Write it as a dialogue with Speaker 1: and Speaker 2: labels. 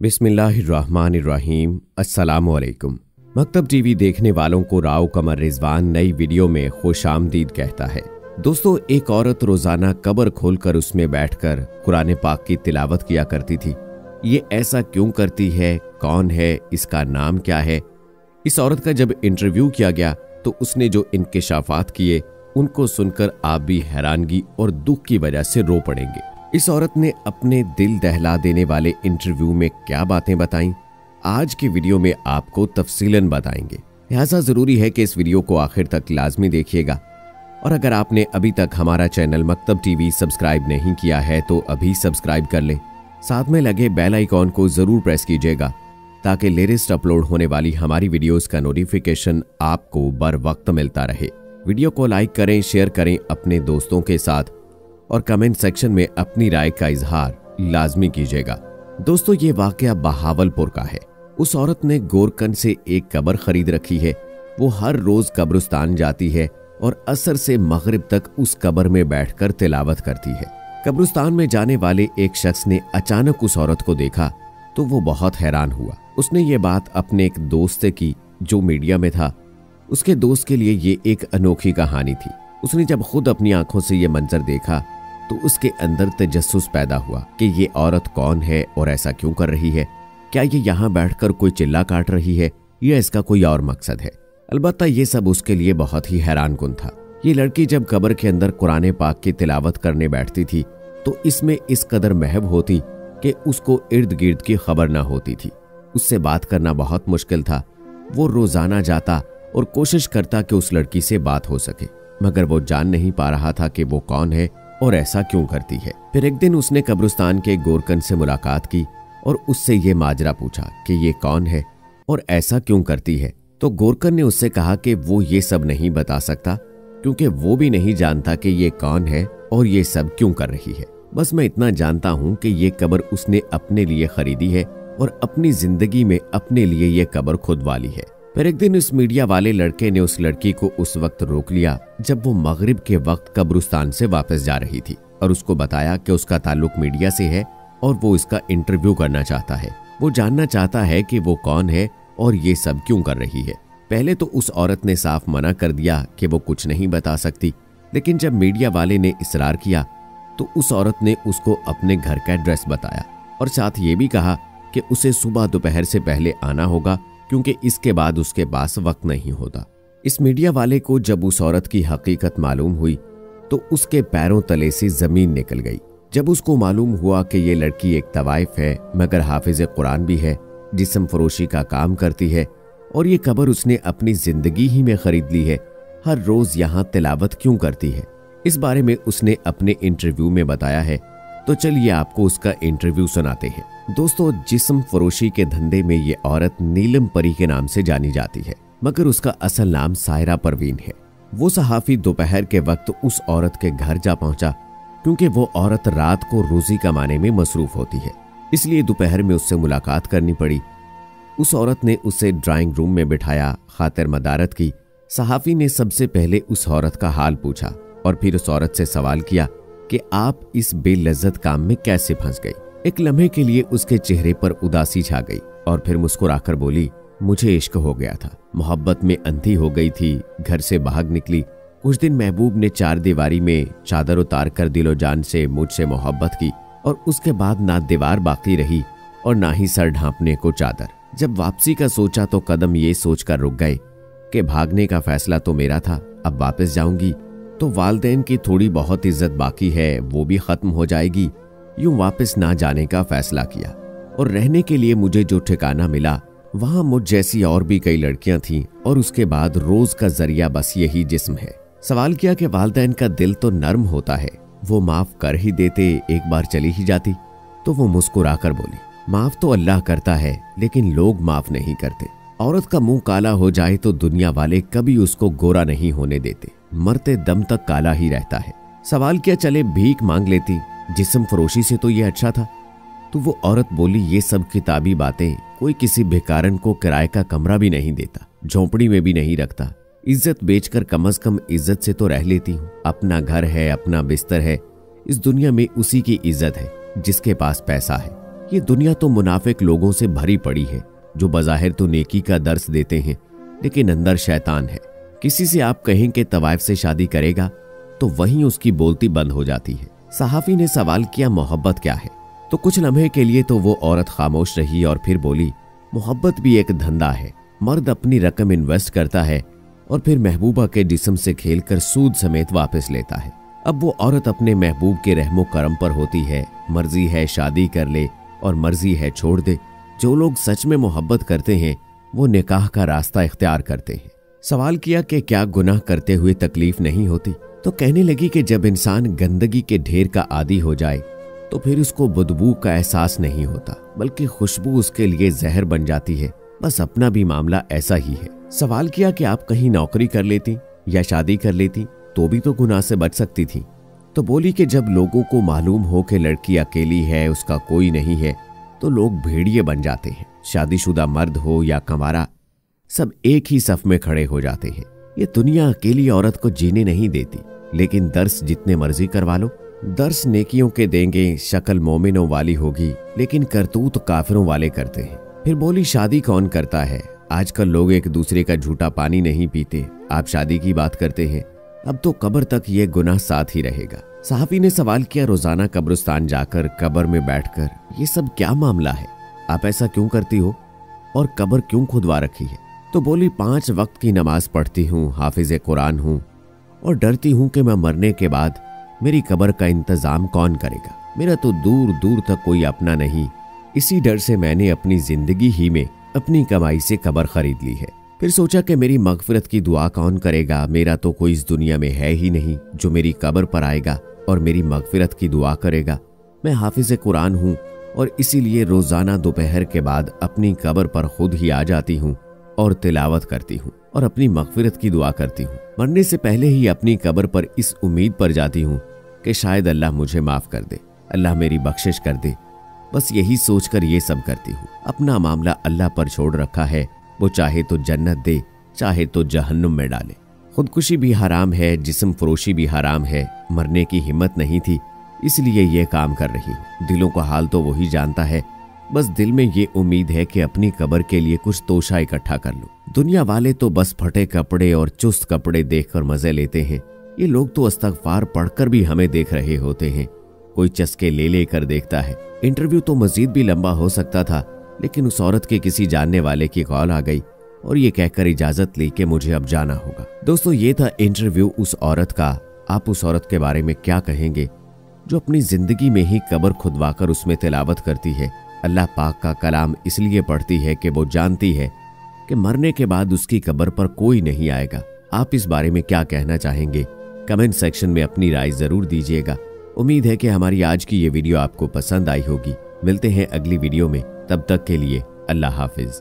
Speaker 1: बिस्मिल्लाहिर्रहमानिर्रहीम। अस्सलामुअलैकुम। मकतब टीवी देखने वालों को राव कमर रिजवान नई वीडियो में खुशामदीद कहता है। दोस्तों, एक औरत रोजाना कब्र खोलकर उसमें बैठकर कुरान पाक की तिलावत किया करती थी। ये ऐसा क्यों करती है, कौन है, इसका नाम क्या है? इस औरत का जब इंटरव्यू किया गया तो उसने जो इंकिशाफात किए उनको सुनकर आप भी हैरानगी और दुख की वजह से रो पड़ेंगे। इस औरत ने अपने दिल दहला देने वाले इंटरव्यू में क्या बातें बताईं, आज की वीडियो में आपको तफसीलन बताएंगे। लिहाजा जरूरी है कि इस वीडियो को आखिर तक लाजमी देखिएगा। और अगर आपने अभी तक हमारा चैनल मकतब टीवी सब्सक्राइब नहीं किया है तो अभी सब्सक्राइब कर लें। साथ में लगे बेल आइकॉन को जरूर प्रेस कीजिएगा ताकि लेटेस्ट अपलोड होने वाली हमारी वीडियोस का नोटिफिकेशन आपको बर वक्त मिलता रहे। वीडियो को लाइक करें, शेयर करें अपने दोस्तों के साथ और कमेंट सेक्शन में अपनी राय का इजहार लाजमी कीजिएगा। दोस्तों, ये वाकया बहावलपुर का है। उस औरत ने गोरकन से एक कब्र खरीद रखी है। वो हर रोज कब्रिस्तान जाती है और असर से मगरिब तक उस कब्र में बैठकर तिलावत करती है। कब्रिस्तान में जाने वाले एक शख्स ने अचानक उस औरत को देखा तो वो बहुत हैरान हुआ। उसने ये बात अपने एक दोस्त से की जो मीडिया में था। उसके दोस्त के लिए ये एक अनोखी कहानी थी। उसने जब खुद अपनी आंखों से ये मंजर देखा तो उसके अंदर तजस्सुस पैदा हुआ कि ये औरत कौन है और ऐसा क्यों कर रही है। क्या ये यहाँ बैठकर कोई चिल्ला काट रही है या इसका कोई और मकसद है? अलबत्ता ये सब उसके लिए बहुत ही हैरानकुन था। ये लड़की जब कब्र के अंदर कुरान पाक की तिलावत करने बैठती थी तो इसमें इस कदर महब होती कि उसको इर्द गिर्द की खबर ना होती थी। उससे बात करना बहुत मुश्किल था। वो रोजाना जाता और कोशिश करता कि उस लड़की से बात हो सके, मगर वो जान नहीं पा रहा था कि वो कौन है और ऐसा क्यों करती है। फिर एक दिन उसने कब्रिस्तान के गोरकन से मुलाकात की और उससे ये माजरा पूछा कि ये कौन है और ऐसा क्यों करती है। तो गोरकन ने उससे कहा कि वो ये सब नहीं बता सकता क्योंकि वो भी नहीं जानता कि ये कौन है और ये सब क्यों कर रही है। बस मैं इतना जानता हूं कि ये कब्र उसने अपने लिए खरीदी है और अपनी जिंदगी में अपने लिए ये कब्र खुदवा ली है। फिर एक दिन उस मीडिया वाले लड़के ने उस लड़की को उस वक्त रोक लिया जब वो मगरिब के वक्त कब्रिस्तान से वापस जा रही थी और उसको बताया कि उसका ताल्लुक मीडिया से है और वो इसका इंटरव्यू करना चाहता है। वो जानना चाहता है कि वो कौन है और ये सब क्यों कर रही है। पहले तो उस औरत ने साफ मना कर दिया कि वो कुछ नहीं बता सकती, लेकिन जब मीडिया वाले ने इसरार किया तो उस औरत ने उसको अपने घर का एड्रेस बताया और साथ ये भी कहा कि उसे सुबह दोपहर से पहले आना होगा क्योंकि इसके बाद उसके पास वक्त नहीं होता। इस मीडिया वाले को जब उस औरत की हकीकत मालूम हुई तो उसके पैरों तले से जमीन निकल गई। जब उसको मालूम हुआ कि ये लड़की एक तवाइफ है मगर हाफिज कुरान भी है, जिस्म फरोशी का काम करती है और ये कब्र उसने अपनी जिंदगी ही में खरीद ली है, हर रोज यहाँ तिलावत क्यों करती है, इस बारे में उसने अपने इंटरव्यू में बताया है। तो चलिए आपको उसका इंटरव्यू सुनाते हैं। दोस्तों, जिस्म फरोशी के धंधे में ये औरत नीलम परी के नाम से जानी जाती है, मगर उसका असल नाम सायरा परवीन है। वो सहाफी दोपहर के वक्त उस औरत के घर जा पहुंचा क्योंकि वो औरत रात को रोजी कमाने में मसरूफ होती है, इसलिए दोपहर में उससे मुलाकात करनी पड़ी। उस औरत ने उसे ड्राइंग रूम में बिठाया, खातिर मदारत की। सहाफी ने सबसे पहले उस औरत का हाल पूछा और फिर उस औरत से सवाल किया कि आप इस बेलज्जत काम में कैसे फंस गई। एक लम्हे के लिए उसके चेहरे पर उदासी छा गई और फिर मुस्कुराकर बोली, मुझे इश्क हो गया था, मोहब्बत में अंधी हो गई थी, घर से भाग निकली। कुछ दिन महबूब ने चार दीवारी में चादर उतार कर दिलो जान से मुझसे मोहब्बत की और उसके बाद ना दीवार बाकी रही और ना ही सर ढांपने को चादर। जब वापसी का सोचा तो कदम ये सोचकर रुक गए कि भागने का फैसला तो मेरा था, अब वापस जाऊंगी तो वालदैन की थोड़ी बहुत इज्जत बाकी है वो भी खत्म हो जाएगी। यूं वापस ना जाने का फैसला किया और रहने के लिए मुझे जो ठिकाना मिला वहां मुझ जैसी और भी कई लड़कियां थीं और उसके बाद रोज का जरिया बस यही जिस्म है। सवाल किया कि वालदैन का दिल तो नर्म होता है, वो माफ कर ही देते, एक बार चली ही जाती। तो वो मुस्कुराकर बोली, माफ तो अल्लाह करता है लेकिन लोग माफ नहीं करते। औरत का मुंह काला हो जाए तो दुनिया वाले कभी उसको गोरा नहीं होने देते, मरते दम तक काला ही रहता है। सवाल किया चले भीख मांग लेती, जिस्म फरोशी से तो ये अच्छा था। तो वो औरत बोली, ये सब किताबी बातें, कोई किसी भिखारन को किराए का कमरा भी नहीं देता, झोंपड़ी में भी नहीं रखता। इज्जत बेचकर कम से कम इज्जत से तो रह लेती हूँ। अपना घर है, अपना बिस्तर है, इस दुनिया में उसी की इज्जत है जिसके पास पैसा है। ये दुनिया तो मुनाफिक लोगों से भरी पड़ी है जो बज़ाहिर तो नेकी का दर्स देते हैं लेकिन अंदर शैतान है। किसी से आप कहें कि तवाइफ से शादी करेगा तो वहीं उसकी बोलती बंद हो जाती है। सहाफी ने सवाल किया, मोहब्बत क्या है? तो कुछ लम्हे के लिए तो वो औरत खामोश रही और फिर बोली, मोहब्बत भी एक धंधा है। मर्द अपनी रकम इन्वेस्ट करता है और फिर महबूबा के जिस्म से खेलकर सूद समेत वापस लेता है। अब वो औरत अपने महबूब के रहमो करम पर होती है। मर्जी है शादी कर ले और मर्जी है छोड़ दे। जो लोग सच में मोहब्बत करते हैं वो निकाह का रास्ता इख्तियार करते हैं। सवाल किया कि क्या गुनाह करते हुए तकलीफ नहीं होती? तो कहने लगी कि जब इंसान गंदगी के ढेर का आदी हो जाए तो फिर उसको बदबू का एहसास नहीं होता, बल्कि खुशबू उसके लिए जहर बन जाती है। बस अपना भी मामला ऐसा ही है। सवाल किया कि आप कहीं नौकरी कर लेती या शादी कर लेती तो भी तो गुनाह से बच सकती थी। तो बोली कि जब लोगों को मालूम हो कि लड़की अकेली है, उसका कोई नहीं है, तो लोग भेड़िए बन जाते हैं। शादीशुदा मर्द हो या कंवारा, सब एक ही सफ में खड़े हो जाते हैं। ये दुनिया अकेली औरत को जीने नहीं देती, लेकिन दर्स जितने मर्जी करवा लो। दर्स नेकियों के देंगे, शक्ल मोमिनों वाली होगी, लेकिन करतूत काफिरों वाले करते हैं। फिर बोली, शादी कौन करता है? आजकल लोग एक दूसरे का झूठा पानी नहीं पीते, आप शादी की बात करते हैं। अब तो कब्र तक ये गुनाह साथ ही रहेगा। सहाफी ने सवाल किया, रोजाना कब्रिस्तान जाकर कब्र में बैठकर ये सब क्या मामला है? आप ऐसा क्यों करती हो और कब्र क्यों खुदवा रखी है? तो बोली, 5 वक्त की नमाज पढ़ती हूँ, हाफिज कुरान हूँ और डरती हूँ कि मैं मरने के बाद मेरी कब्र का इंतजाम कौन करेगा। मेरा तो दूर दूर तक कोई अपना नहीं। इसी डर से मैंने अपनी जिंदगी ही में अपनी कमाई से कब्र खरीद ली है। फिर सोचा कि मेरी मगफिरत की दुआ कौन करेगा? मेरा तो कोई इस दुनिया में है ही नहीं जो मेरी कब्र पर आएगा और मेरी मगफिरत की दुआ करेगा। मैं हाफिज कुरान हूँ और इसीलिए रोजाना दोपहर के बाद अपनी कब्र पर खुद ही आ जाती हूँ और तिलावत करती हूँ और अपनी मगफिरत की दुआ करती हूँ। मरने से पहले ही अपनी कब्र पर इस उम्मीद पर जाती हूँ कि शायद अल्लाह मुझे माफ कर दे, अल्लाह मेरी बख्शिश कर दे। बस यही सोचकर ये सब करती हूँ। अपना मामला अल्लाह पर छोड़ रखा है, वो चाहे तो जन्नत दे, चाहे तो जहन्नुम में डाले। खुदकुशी भी हराम है, जिस्म फरोशी भी हराम है। मरने की हिम्मत नहीं थी, इसलिए ये काम कर रही हूँ। दिलों का हाल तो वही जानता है। बस दिल में ये उम्मीद है कि अपनी कब्र के लिए कुछ तोशा इकट्ठा कर लूं। दुनिया वाले तो बस फटे कपड़े और चुस्त कपड़े देखकर मजे लेते हैं। ये लोग तो इस्तगफार पढ़कर भी हमें देख रहे होते हैं। कोई चस्के ले लेकर देखता है। इंटरव्यू तो मजीद भी लंबा हो सकता था, लेकिन उस औरत के किसी जानने वाले की कॉल आ गई और ये कहकर इजाजत ली कि मुझे अब जाना होगा। दोस्तों, ये था इंटरव्यू उस औरत का। आप उस औरत के बारे में क्या कहेंगे जो अपनी जिंदगी में ही कब्र खुदवाकर उसमें तिलावत करती है? अल्लाह पाक का कलाम इसलिए पढ़ती है कि वो जानती है कि मरने के बाद उसकी कब्र पर कोई नहीं आएगा। आप इस बारे में क्या कहना चाहेंगे? कमेंट सेक्शन में अपनी राय जरूर दीजिएगा। उम्मीद है कि हमारी आज की ये वीडियो आपको पसंद आई होगी। मिलते हैं अगली वीडियो में, तब तक के लिए अल्लाह हाफिज।